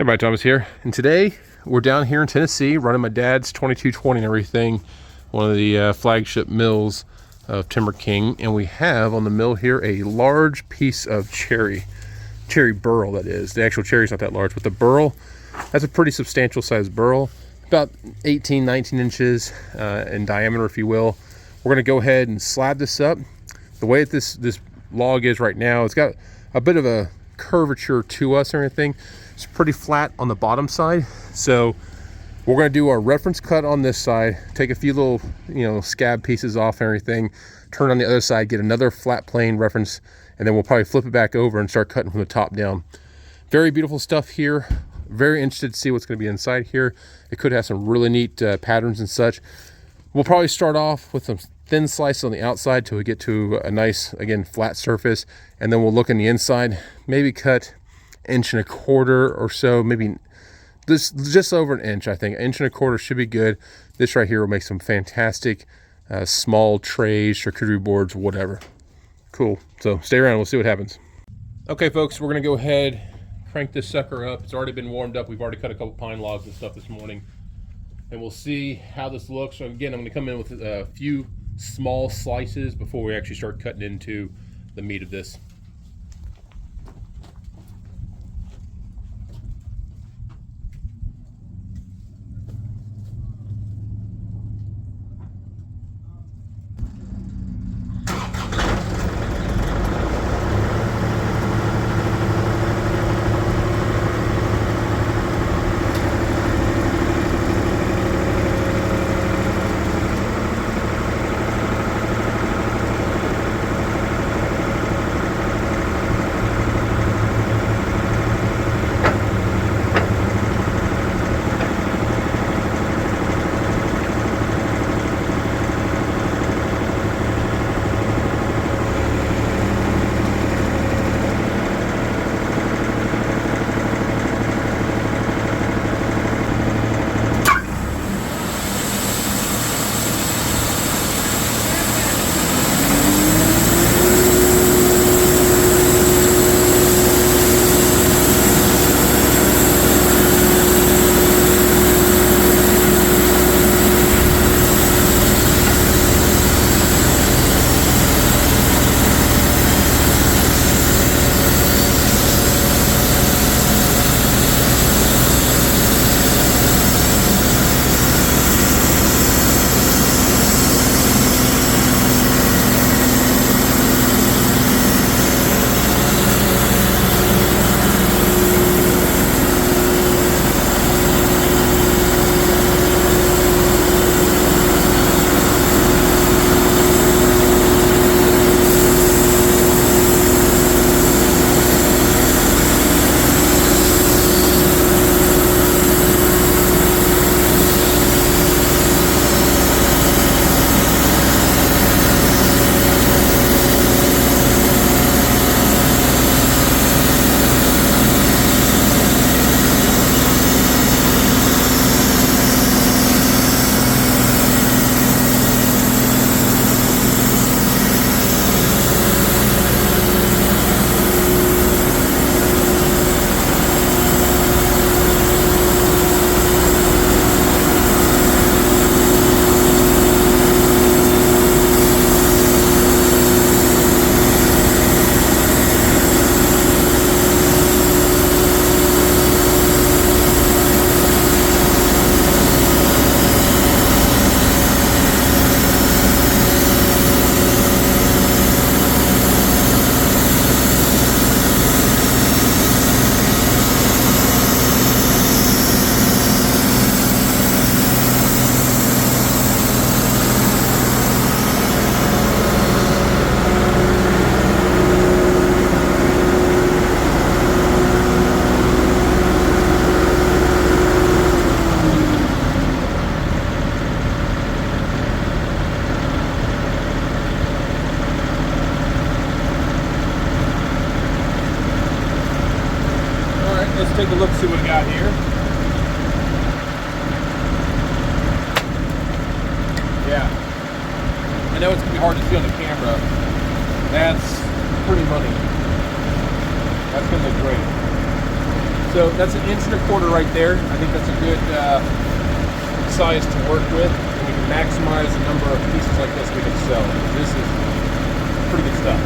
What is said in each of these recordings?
Everybody, Thomas here, and today we're down here in Tennessee running my dad's 2220 and everything, one of the flagship mills of Timberking, and we have on the mill here a large piece of cherry burl. That is, the actual cherry's not that large, but the burl, that's a pretty substantial sized burl, about 18-19 inches in diameter, if you will. We're going to go ahead and slab this up. The way that this log is right now, it's got a bit of a curvature to us and everything. It's pretty flat on the bottom side, so we're going to do our reference cut on this side, take a few little scab pieces off and everything, turn on the other side, get another flat plane reference, and then we'll probably flip it back over and start cutting from the top down. Very beautiful stuff here. Very interested to see what's going to be inside here. It could have some really neat patterns and such. We'll probably start off with some thin slices on the outside till we get to a nice, again, flat surface, and then we'll look in the inside, maybe cut 1.25 inches or so, maybe just over 1 inch. I think 1.25 inches should be good. This right here will make some fantastic small trays, charcuterie boards, whatever. Cool. So stay around, we'll see what happens. Okay folks, we're gonna go ahead, crank this sucker up. It's already been warmed up. We've already cut a couple pine logs and stuff this morning, and we'll see how this looks. So again, I'm gonna come in with a few small slices before we actually start cutting into the meat of this. Let's take a look, see what we got here. Yeah, I know it's gonna be hard to see on the camera. That's pretty money. That's gonna look great. So that's 1.25 inches right there. I think that's a good size to work with, and we can maximize the number of pieces like this we can sell. This is pretty good stuff.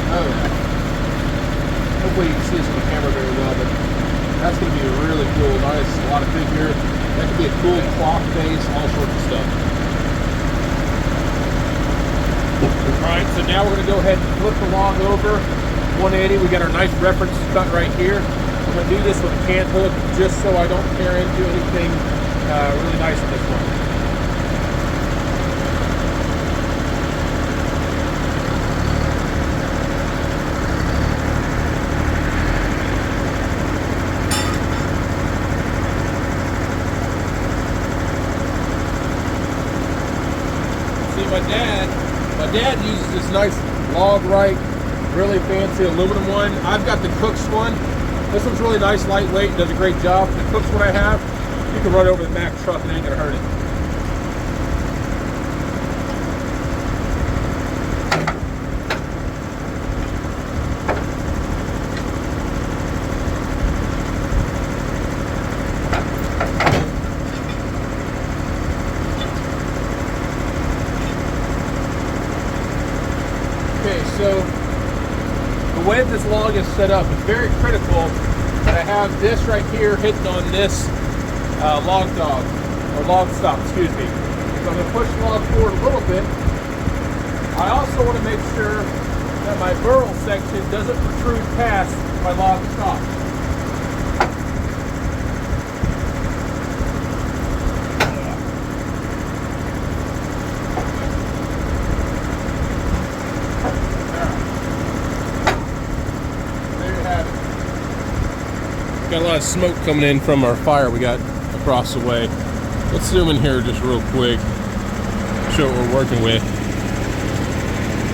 Oh yeah. Hopefully you can see this on the camera very well, but that's going to be really cool. Nice, a lot of figure. That could be a cool cloth base, all sorts of stuff. Alright, so now we're going to go ahead and flip the log over 180. We got our nice reference cut right here. I'm going to do this with a cant hook just so I don't tear into anything really nice in this one. My dad uses this nice log right, really fancy aluminum one. I've got the Cook's one. This one's really nice, lightweight, does a great job. The Cook's one I have, you can run over the Mack truck and it ain't gonna hurt it. So the way this log is set up is very critical that I have this right here hitting on this log stop, excuse me. So I'm going to push the log forward a little bit. I also want to make sure that my burl section doesn't protrude past my log stop. Got a lot of smoke coming in from our fire we got across the way. Let's zoom in here just real quick, show what we're working with.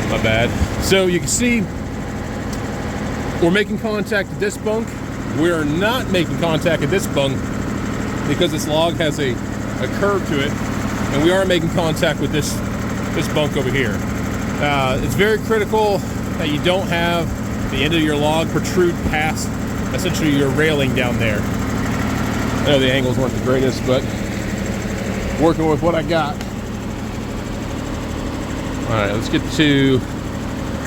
My bad. So you can see we're making contact at this bunk. We're not making contact at this bunk because this log has a curve to it, and we are making contact with this bunk over here. It's very critical that you don't have the end of your log protrude past essentially your railing down there. I know the angles weren't the greatest, but working with what I got. All right, let's get to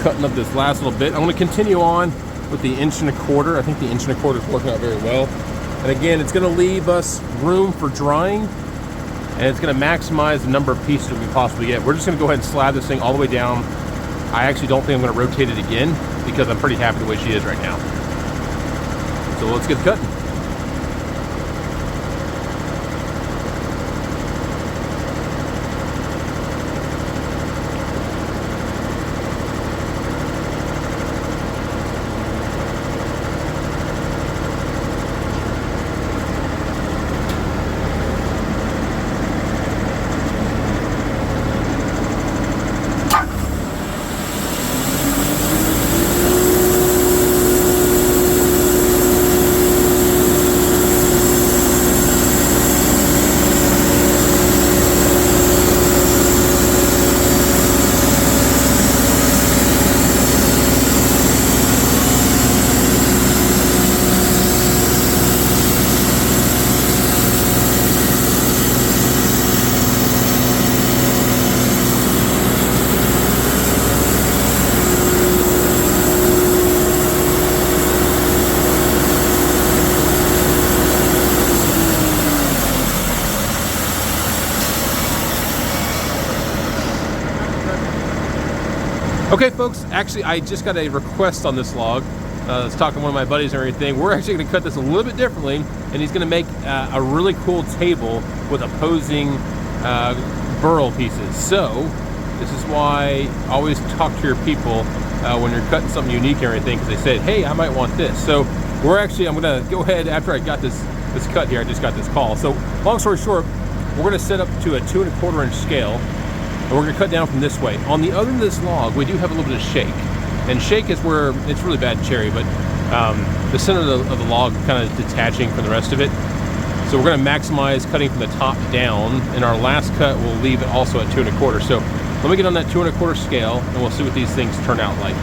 cutting up this last little bit. I want to continue on with the 1.25 inches. I think the 1.25 inches is working out very well. And again, it's going to leave us room for drying, and it's going to maximize the number of pieces we can possibly get. We're just going to go ahead and slab this thing all the way down. I actually don't think I'm going to rotate it again because I'm pretty happy the way she is right now. So let's get cutting. Okay folks, actually I just got a request on this log. I was talking to one of my buddies and everything. We're actually going to cut this a little bit differently, and he's going to make a really cool table with opposing burl pieces. So this is why always talk to your people when you're cutting something unique and everything, because they said, hey, I might want this. So I'm going to go ahead after I got this cut here. I just got this call. So long story short, we're going to set up to a 2.25 inch scale. And we're going to cut down from this way. On the other end of this log, we do have a little bit of shake. And shake is where, it's really bad cherry, but the center of the log kind of detaching from the rest of it. So we're gonna maximize cutting from the top down. In our last cut, we'll leave it also at 2 1/4. So let me get on that 2 1/4 scale and we'll see what these things turn out like.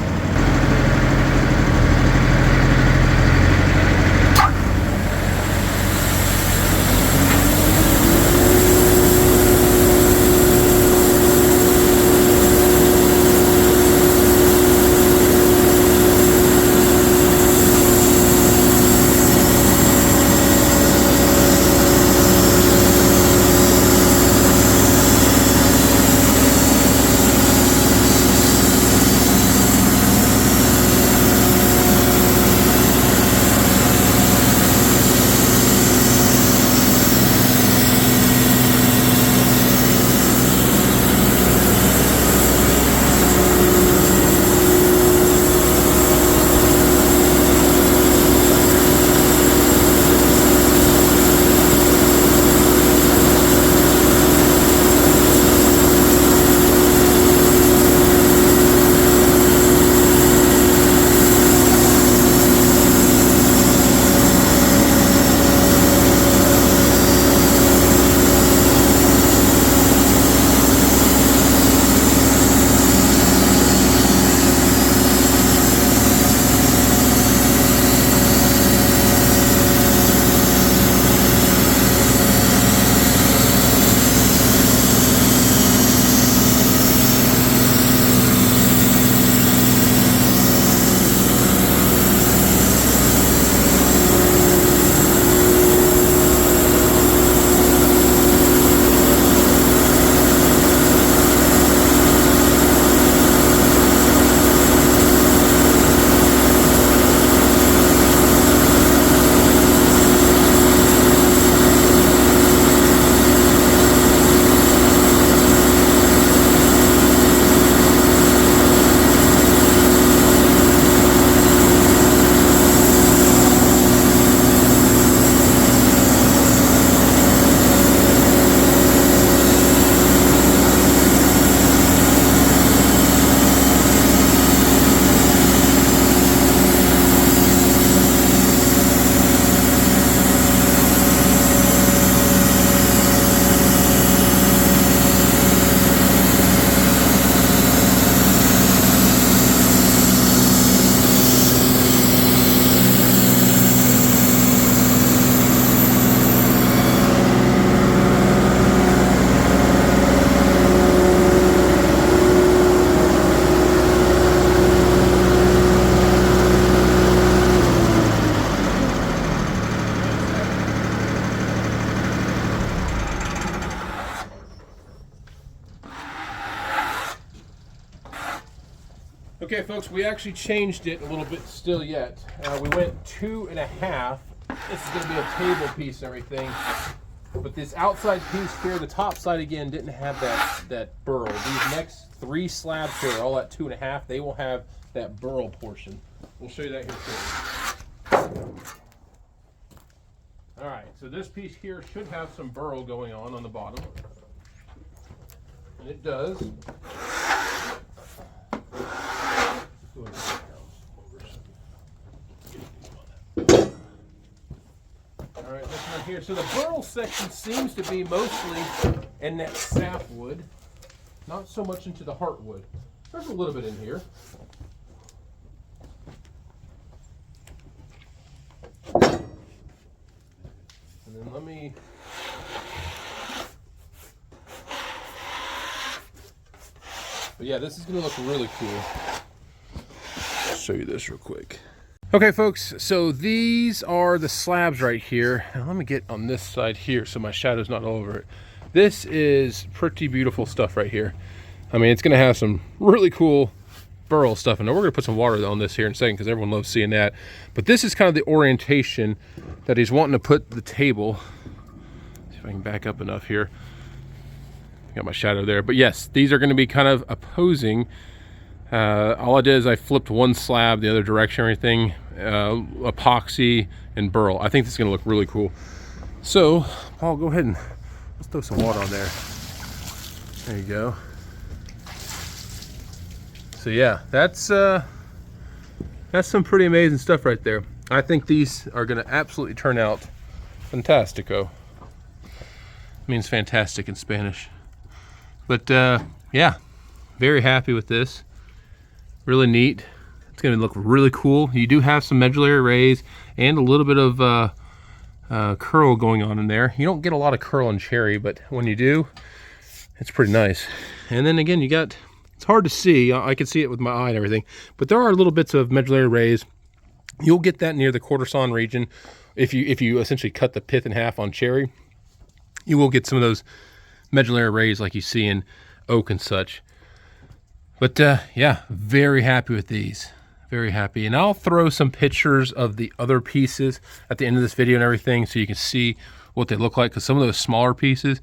Okay, folks, we actually changed it a little bit still yet. We went 2 1/2. This is going to be a table piece and everything. But this outside piece here, the top side again, didn't have that burl. These next 3 slabs here are all at 2 1/2. They will have that burl portion. We'll show you that here too. All right, so this piece here should have some burl going on the bottom. And it does. All right, this one here. So the burl section seems to be mostly in that sapwood, not so much into the heartwood. There's a little bit in here. And then let me but yeah, this is going to look really cool. I'll show you this real quick. Okay, folks, so these are the slabs right here. Now let me get on this side here so my shadow's not all over it. This is pretty beautiful stuff right here. I mean, it's going to have some really cool burl stuff in there. We're going to put some water on this here in a second because everyone loves seeing that. But this is kind of the orientation that he's wanting to put the table. See if I can back up enough here. Got my shadow there. But yes, these are going to be kind of opposing. All I did is I flipped one slab the other direction, everything, epoxy and burl. I think this is going to look really cool. So, Paul, go ahead and let's throw some water on there. There you go. So yeah, that's some pretty amazing stuff right there. I think these are going to absolutely turn out Fantastico. Means fantastic in Spanish. But yeah, very happy with this. Really neat. It's going to look really cool. You do have some medullary rays and a little bit of curl going on in there. You don't get a lot of curl in cherry, but when you do, it's pretty nice. And then again, you got, it's hard to see. I can see it with my eye and everything, but there are little bits of medullary rays. You'll get that near the quarter sawn region. If you essentially cut the pith in half on cherry, you will get some of those medullary rays like you see in oak and such. But yeah, very happy with these. Very happy. And I'll throw some pictures of the other pieces at the end of this video and everything so you can see what they look like, because some of those smaller pieces,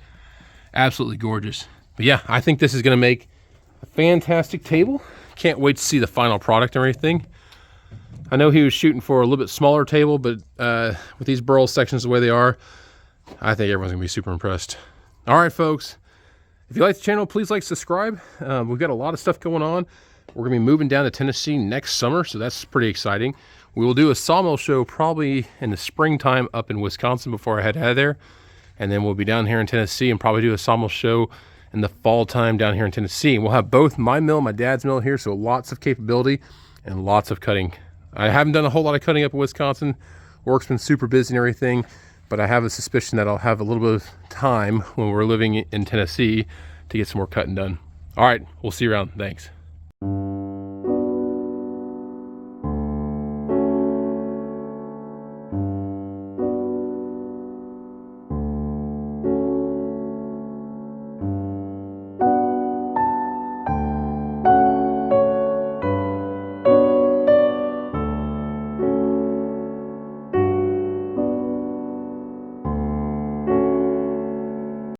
absolutely gorgeous. But yeah, I think this is going to make a fantastic table. Can't wait to see the final product and everything. I know he was shooting for a little bit smaller table, but with these burl sections the way they are, I think everyone's gonna be super impressed. All right, folks, if you like the channel, please like, subscribe. We've got a lot of stuff going on. We're gonna be moving down to Tennessee next summer, so that's pretty exciting. We will do a sawmill show probably in the springtime up in Wisconsin before I head out of there. And then we'll be down here in Tennessee and probably do a sawmill show in the fall time down here in Tennessee. And we'll have both my mill and my dad's mill here, so lots of capability and lots of cutting. I haven't done a whole lot of cutting up in Wisconsin. Work's been super busy and everything, but I have a suspicion that I'll have a little bit of time when we're living in Tennessee to get some more cutting done. All right, we'll see you around. Thanks.